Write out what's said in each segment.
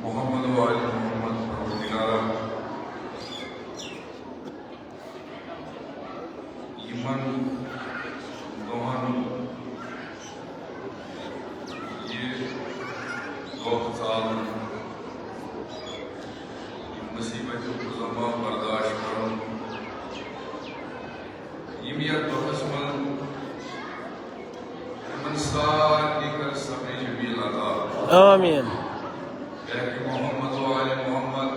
मोहम्मद वाले मोहम्मद परवरदिगारा यमन दोहन ये 2 साल मुसीबत जमा बर्दाश्त करूँ यम यह दोहस मन सारी कर सभी जमील अता आमीन। मोहम्मद वाले मोहम्मद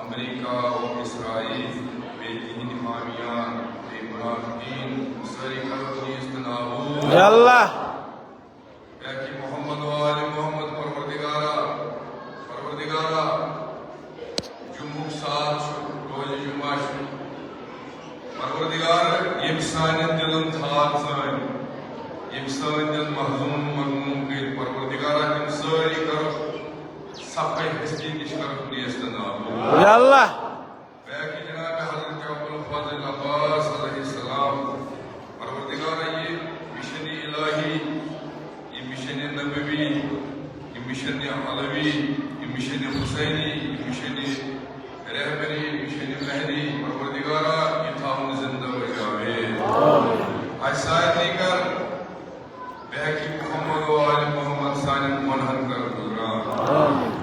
अमेरिका और इसराइल बेदीन हामियान बेमुनाफिकीन सारी करोनी इस्तेनाबूद अल्लाह मोहम्मद वाले मोहम्मद परवरदिगारा जुम्मुक साथ रोज जुम्मा परवरदिगार यम साने दिलन थात सान यम साने दिल महजूम मगमूम के परवरदिगारा यम सारी करो सफाई हस्ती निष्कर इस्तेनाबूद अल्लाह बैकी जनाब हज़रत अबुल फज़ल अब्बास अलैहिस्सलाम परवरदिगार ये मिशन इलाही ये मिशन नबवी ये मिशन अलवी ये मिशन हुसैनी ये मिशन रहबरी ये मिशन महदी परवरदिगार ये थाउन जिंदा व जावेद आसानी कर बैकी मोहम्मद व आले मोहम्मद सानी मनहन कर गुजरा आमीन।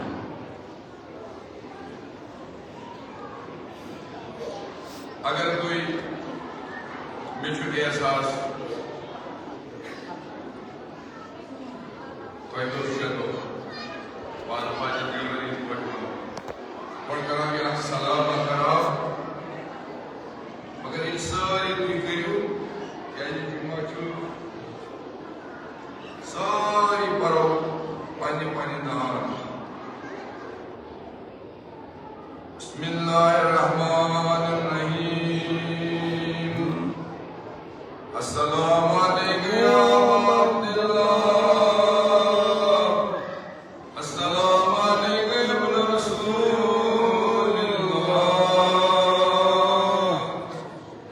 अगर कोई मिचु एहसास कोई दोस्त तो बार बार जीवन और करा के सलाम करा मगर इन सारी कोई करियो क्या ये जुम्मा चु सारी परो पानी पानी नहार बिस्मिल्लाहिर्रहमानिर्रहीम अस्सलामु अलैकुम या अब्दुल्लाह अस्सलामु अलैकुम या इब्न रसूलिल्लाह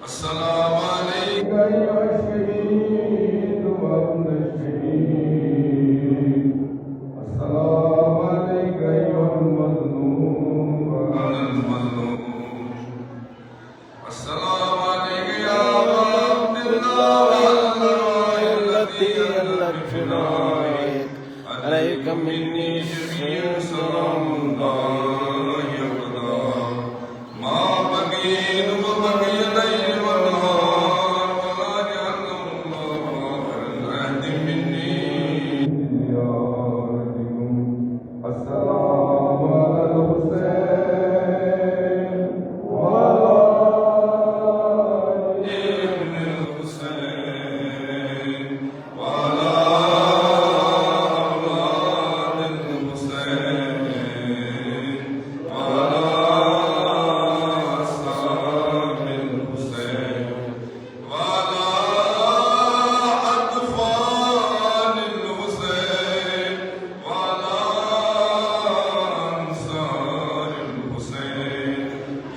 अस्सलामु अलैकुम या शहीद व इब्न शहीद अस्सलामु السلام عليك أيها المظلوم وأنا المظلوم السلام عليك يا أبا عبد الله والأرواح التي ألت فنائك عليك مني جميع سلام الله أبدا ما بقيت وبقي الليل والنهار ولا جعله الله العهد مني زيارتكم السلام على الحسين وعلى ابن الحسين وعلى أولاد الحسين وعلى أصحاب الحسين وعلى أطفال الحسين وعلى أنصار الحسين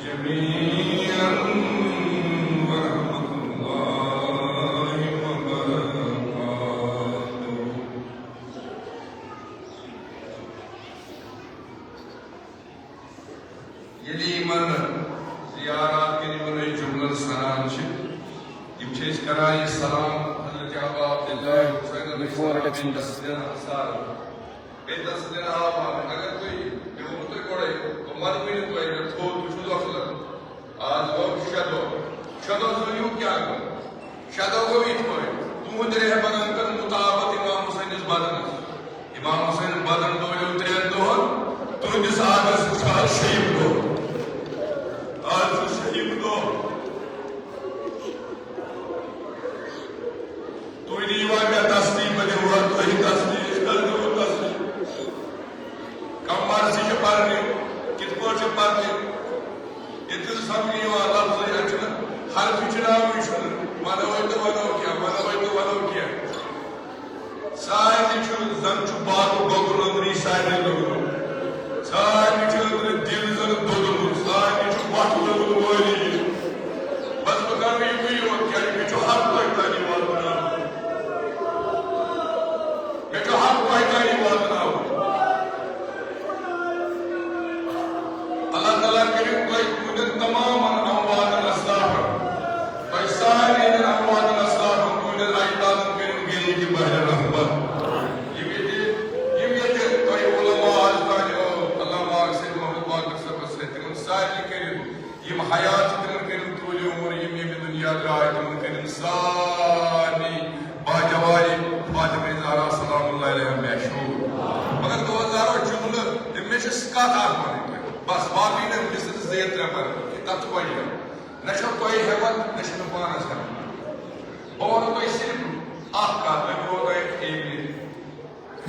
جميعا ورحمة الله وبركاته. यदि मन ज़ियारत के मन जुमलन सलाम छ यम छ इस करा ये सलाम हज़रत Abu Abdullah Hussain Before it extends. Ansar बेदस दिन आप अगर कोई जो मुझे कोड़े तो मन में तो है तो छुदो असल आज वो शदो शदो जो यू क्या कर शदो को भी तो है तुम उधर है बदन कर मुताबिक इमाम हुसैन इस बदन इमाम हुसैन बदन दो जो तेरे दो तुम जिस आगे से शहीद दो आज शहीद दो तो नीवा में तस्लीम बने हुआ तो ही तस्लीम कर दो तस्लीम कमार से जो पारने कितने जो पारने इतने समझने वाला लफ्ज़ है अच्छा हर पिछड़ा विषय मानो तो क्या सारे निचुल जंचु बात गोगुल सारे लोग सारे निचुल दिल जन दोगुल सारे निचुल बात गोगुल बोली बस बकार ये भी हो क्या निचुल हाथ लगता नहीं वाला निचुल हाथ लगता नहीं वाला अल्लाह ताला के कोई मुझे तमाम अमवात अस्लाफ कोई सारे अमवात अस्लाफ मुझे आयतान के गिरी की बहर रहमत ये कोई उलमा आज अल्लाह मार्ग से मोहम्मद पाक सब से तुम सारे के ये हयात तुम के तूल उम्र ये दुनिया राय तुम के इंसानी बाजवाई फातिमा ज़हरा सलामुल्लाह अलैहा मशहूर मगर 2000 जुमला में से स्कात आने बस बाकी ने किस ज़ियत पर तत कोई है नशो कोई है वत नशो पाना है और कोई सिर्फ आपका वो एक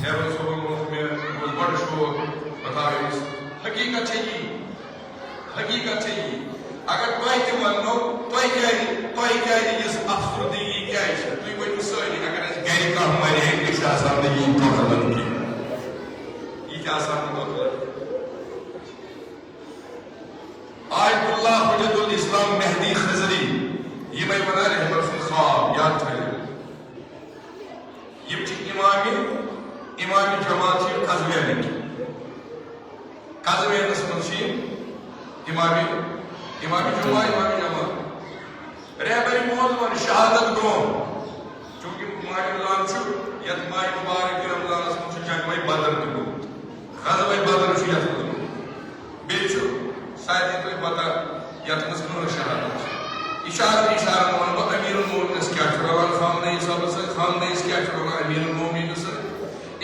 है वो सब में वो बड़ शो बताओ हकीकत चाहिए अगर कोई के मानो कोई क्या इस अफसरदगी क्या है तो कोई मुसली अगर गैर का हमारे एक आसान नहीं तो खबर की ये क्या आसान तो आयतुल्लाह हुज्जतुल इस्लाम मेहदी खजरी ये मैं बना रहे हैं बरसों ख्वाब याद करें ये इमाम जमात है कज़वियानी नस्मशी इमाम जमात रहबरी मौजूद शहादत गो चूंकि माह रमजान छु यत माह मुबारक रमजान से जंग बदर गो गज़वे बदर छु यत बे छु शायद तो पता यत नस्मन शहादत इशारा वन अमीरुल मोमिनीन क्या चुरान खामने सब से खामने क्या चुरान अमीरुल मोमिनीन से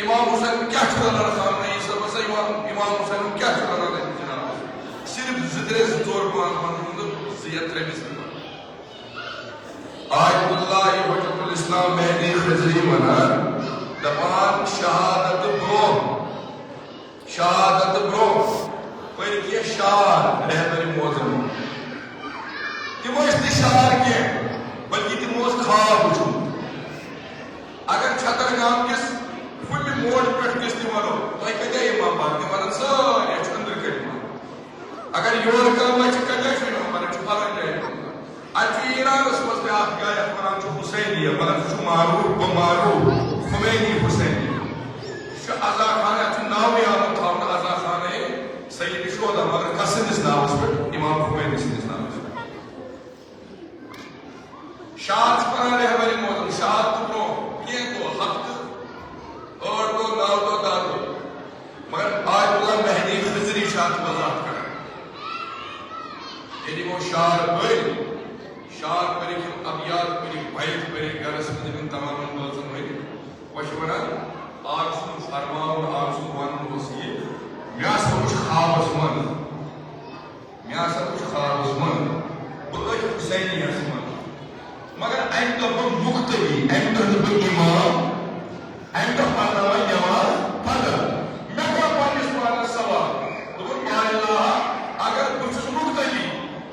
इमाम हुसैन क्या चुरान खामने सब से इमाम हुसैन क्या चुरान जनाब सिर्फ जिद्रे जोर पान मतलब जियत रबिस आयतुल्लाह हुज्जतुल इस्लाम मेहदी खजरी मना दपान शहादत ब्रो पर के शार रहबरी मौजूद तिमोस निशार के बल्कि तिमोस खाब वुचु अगर छतर गांव किस फुल मोड़ पे किस तिमरो तो कदे इमाम बात तिमरन सारे चंद्र के अगर योर का मच कदे फिनो मन फलन जाए अजीरान उसमस पे आप क्या है फराम जो हुसैनी है मतलब जो मारूफ खुमैनी हुसैनी शह आज़ा खान नाव आम थवन अजा खान सईद शोदा मगर कसंदिस नावस पे इमाम खुमैनी सदिस नावस पे शाद पढ़ा रहबरी मोदम शाद तो ये तो हफ्त और तो नाव तो दादो मगर आज बोला महदी खजरी शाद वजाहत करा यदि वो शार परी अबियात परी बैत परी गरस में तमाम बोलसन होई वशवरा आज सुन फरमान आज सुन वन वसी म्या सब कुछ खाबस मन बुल्ला हुसैनी मन मगर अम तो मुख्तली अम तो इमाम अम तो पढ़ना नमाज पढ़ मैं को पानिस पाना सवाल तो अल्लाह अगर कुछ मुख्तली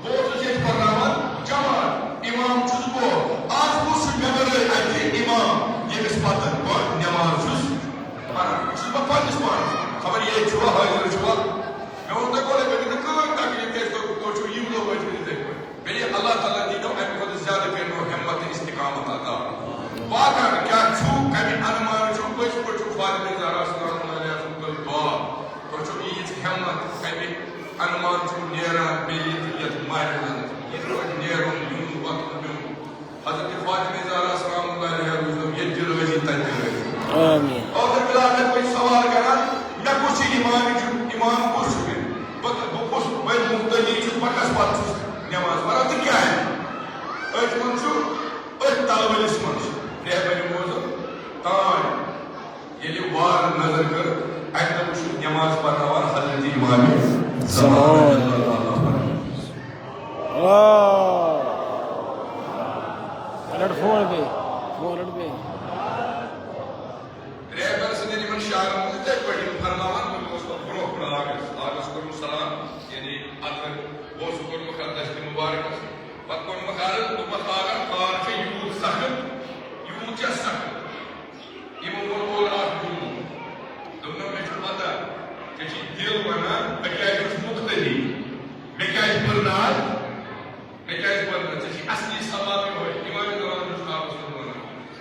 वो तुझे पढ़ना जमात इमाम चुस्को आज कुछ मेमोरी आती इमाम ये किस बात को नमाज चुस पढ़ा कुछ पानिस पाना खबर ये छुआ हाजिर छुआ मैं उनसे बोले बेटे तो तकलीफ के तो जो ये लोग वजह से मेरे अल्लाह ताला दी तो मैं खुद ज्यादा करनो हिम्मत इस्तिकामत अता वादा क्या छु कभी अनुमान छु कुछ फायदे जरा सल्लल्लाहु अलैहि वसल्लम दुआ तो जो ये हिम्मत कभी अनुमान छु नेरा बेयत मारन ये रोज नेरो यूं वक्त यूं हजरत फातिमा जरा सल्लल्लाहु अलैहि वसल्लम ये जिरोजी तक आमीन और बिला में कोई सवाल करा मैं कुछ इमाम कुछ में कुछ मैं मुक्तदी छु पकस बात नमाज पढ़ा तो क्या है अज मंसू अज तालवलिस मंसू रहबरी मोज़ तान ये वार नजर कर अज कुछ नमाज पढ़ना वाला हजरत इमाम ज़मान अलर्ट फोन पे रहबर से मन शार मुझे बड़ी फरमावन आगस करूं सलाम यानी अगर वो सुकुर मुकद्दस की मुबारक पत कोन मखार तो मखार कार के यूज सख इमो बोल आप दोनों में पता कि दिल बना क्या कुछ मुक्तदी मैं क्या परनार मैं क्या परनार कि असली सवाब हो इमाम ज़मान साहब सुनना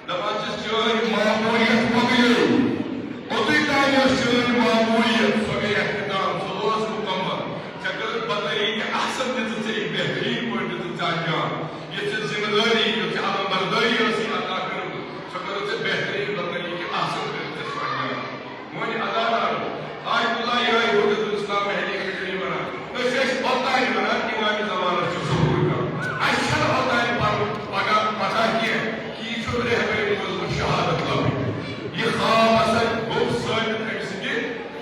दबाच जो मामूलियत मगले ओतई तायो जो मामूलियत सगैर इख्तिदाम सलोस मुकम्मल चकल बदरी के अहसन ने से बेहतरीन पॉइंट तो जान ये जिम्मेदारी जो कि हम बर्दारी और सी अदा करूं चकल से बेहतरीन बदरी के अहसन ने से मोनी अदा आज अल्लाह ये हुदूद इस्लाम महली के बना तो शेष होता है बना इमाम ज़मान जो शुरू का अशर होता है पर पता किया कि जो रहबरी मोज़ शहादत लब ये खास वो सन के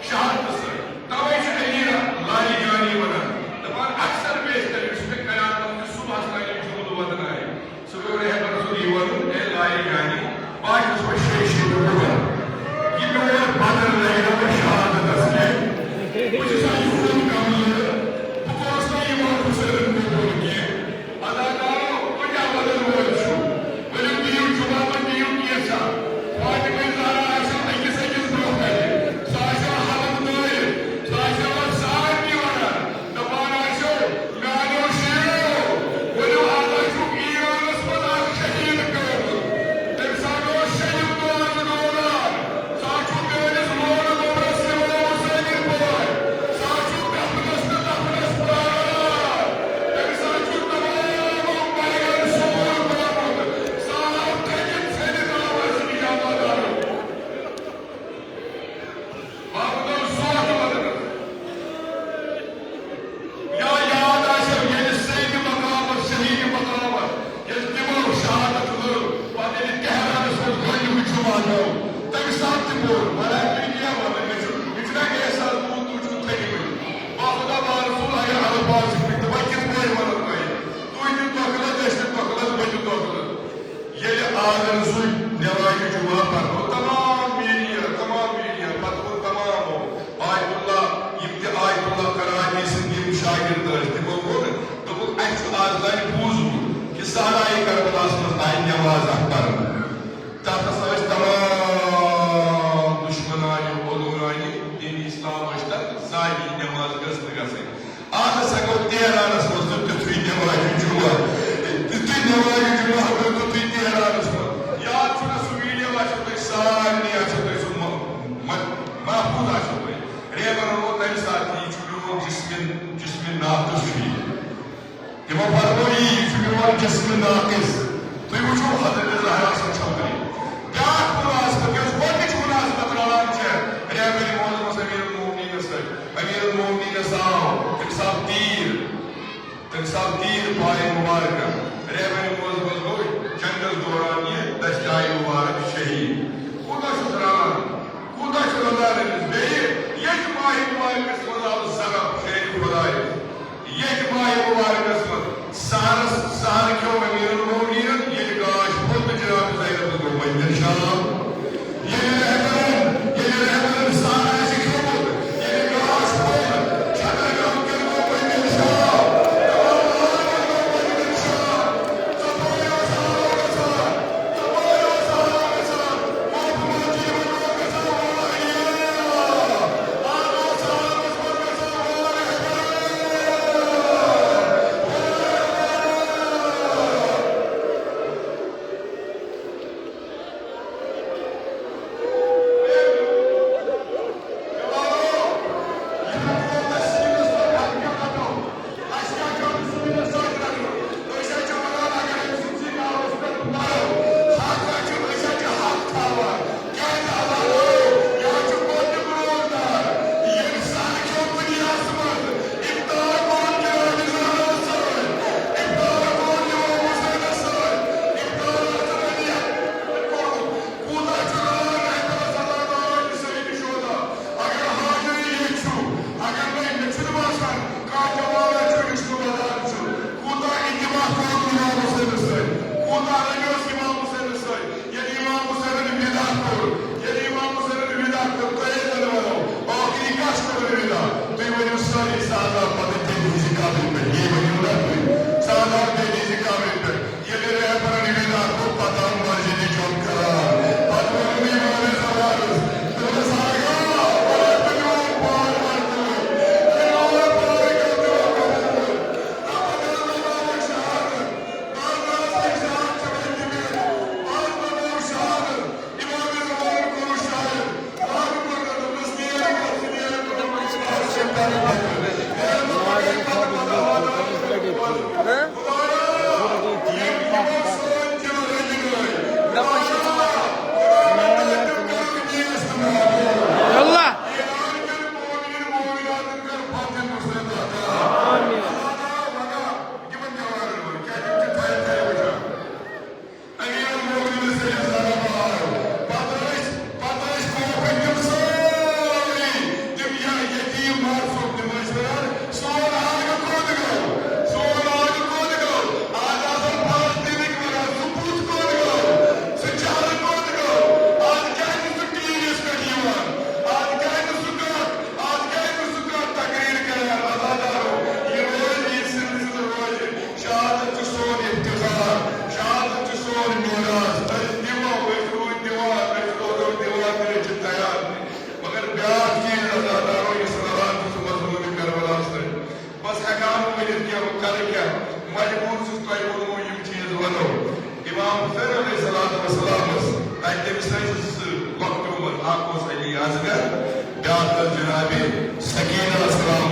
शहादत से तवे से अलीरा लाली जानी बना तमाम अक्सर पेश कर उसमें कयामत में सुबह का जुमूद वदना है सुबह रहबर रसूल वन ए लाली जानी बाद उसमें शेष होगा ये मेरे बदल रहेगा शहादत असली कुछ साइंस कम because ना इमाम हुसैन को बोल के अदाकारों को क्या बदल हुआ छू बोले दियो जुमा में दियो किया था फातिमा ज़हरा आशा ऐसे ब्रोह करे साशा हलम दोए साशा साथ की वाला दबाना शो गानो शेरो बोले आला शो ईरान अस्पताल शहीद करो इंसानो शहीद को अजनोरा साचो मेरे ज़मान को से वो हुसैन को साचो दफनस पारा साचो तमाम बड़े सोर को साला तक से नवाज की आवाज़ बाबू सोच बदल या याद आशा ये सैद मकाम और शहीद मकाम ये तिमो शहादत लो वादे कहरा रसूल कोई भी छुपा दो तब साथ बोल बड़ा किया वाला इतना के साथ तू थे बाबूदा रसूल आया हर बात से तो किस कोई वाला कोई तू इन तो अगला देश तो अगला बच्चों तो अगला ये आज रसूल नवाई जुमा पर तमाम मीडिया पतो तमाम हो आयतुल्लाह आयतुल्लाह कराची से शागिर्द तो बोल तो आज लाइन पूछ कि सारा ये करबला में आई नमाज कर तब तमाम दुश्मनानी ओलुनानी दिन इस्लाम अष्टा सारी नमाज गसे आज सगो तेरानस में तो तुई नमाज जुमा तो तुई तेरानस में याद सुना वीडियो आछो तो सारी आछो तो महफूज आछो नाक़िस हुई तिमो फरमाई यह मियोन जिस्म नाक़िस तुम वो हजरत ज़हरा छपरी क्या मुनासबत गोच मुनासबत रलान अमीर मोमिनीन साव तम साव तीर पाए मुबारक रेबन मोजबत गो जंगल दौरान ये दस्ताए मुबारक शहीद कूदा रलान कूदा रलान ये माह मुबारक मजाल जगह शेर खुदाए ये माह मुबारक सहर क्यों अमीर मोमिनीन ये गाश खुद जनाब ज़ैनब को मंजर शाम ये रहबर सारा से क्यों ये गाश खुद छतर गांव के को मंजर शाम जनाब सकीना